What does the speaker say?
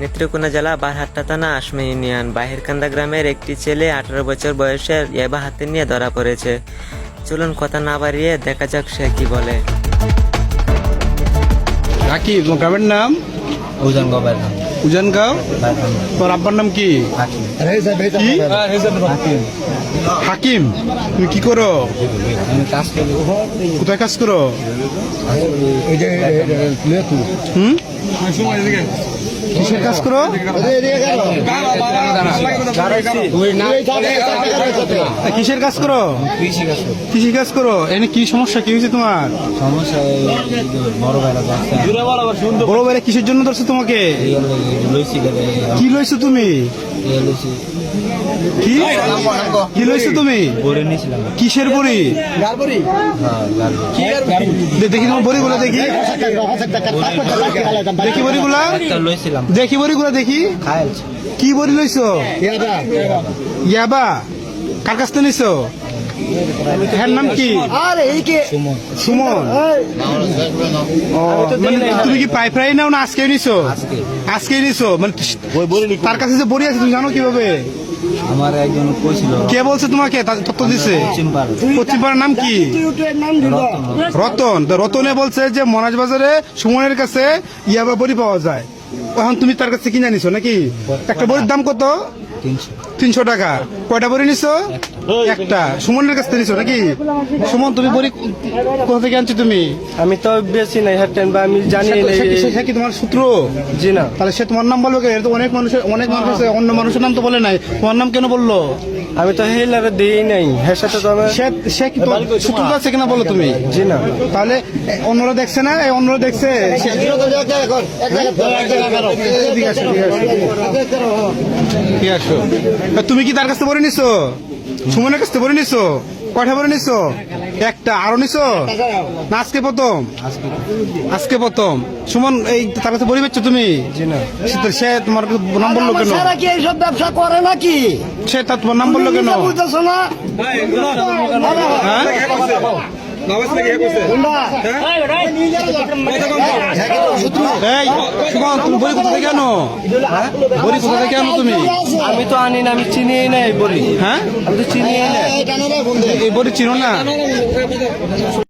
নেত্রকোনা জেলা বারহাট্টা থানা আসমে ইউনিয়ন বাহিরকান্দা গ্রামের একটি ছেলে 18 বছর বয়সের ইয়াবা হাতে নিয়ে ধরা পড়েছে। চলুন কথা না বাড়িয়ে দেখা যাক সে কি বলে। কাকি তোমার গ্রামের নাম? উজানগাঁও। তোর আব্বার নাম কি? কি? হাকিম। তুমি কি করো? কোথায় কাজ করো? কিসের কাজ করো? কিসের কাজ করো? কৃষি কাজ করো। এনে কি সমস্যা? কি হয়েছে তোমার? বড় ভাইরা কিসের জন্য ধরছে তোমাকে? কি লইছো তুমি? কি লইছো তুমি? কিসের বড়ি? দেখি তোমার বড়িগুলো দেখি। দেখি বড়িগুলা। দেখি বড়িগুলা দেখি। কি বড়ি লইছো? ইয়াবা। কার কাছ থেকে নিছো? এর নাম কি? সুমন। মানে তুমি কি পাই ফ্রাই নাও না আজকে নিছো? আজকে নিছো। মানে তার কাছে যে বড়ি আছে তুমি জানো কিভাবে? আমার একজন কইছিল। কে বলছে তোমাকে? তথ্য দিছে? পশ্চিমপাড়ার নাম কি? রতন। রতনে বলছে যে মনাজ বাজারে সুমনের কাছে ইয়াবা বড়ি পাওয়া যায়। এখন তুমি তার কাছে কিনে নিছো নাকি? একটা বড়ির দাম কত? 300 টাকা। কয়টা বড়ি নিছো? একটা। সুমনের কাছ থেকে নিছো নাকি? সুমন, তুমি বড়ি কোথা থেকে আনছো তুমি? আমি তো বেশি নাই হাঁটেন বা আমি জানি সে কি তোমার সূত্র? জি না। তাহলে সে তোমার নাম বলবে? তো অনেক মানুষ আছে, অন্য মানুষের নাম তো বলে নাই, তোমার নাম কেন বললো? আমি তো হেলারে দিই নাই। হ্যাঁ সাথে তো সে কি তোমার সূত্র আছে কিনা বলো তুমি? জি না। তাহলে অন্যরা দেখছে না? এই অন্যরা দেখছে। ঠিক আছে। তুমি কি তার কাছ থেকে বলে নিছো? সুমনের কাছ থেকে বলে নিছো? কয়টা বলে নিছো? একটা। আরো নিছো না আজকে প্রথম? আজকে প্রথম। সুমন এই তার কাছে বলে বেচছো তুমি? জি না। সে তোমার নাম বললো কেন? এইসব ব্যবসা করে নাকি? সে তার তোমার নাম বললো কেন? বুঝতেছো না? হ্যাঁ? এই সুমন, তুমি বড়ি কোথা থেকে আনো? বড়ি কোথা থেকে আনো তুমি? আমি তো আনি না, আমি চিনি নাই বলি। হ্যাঁ, আমি তো চিনি নাই। এই বড়ি চিনো না?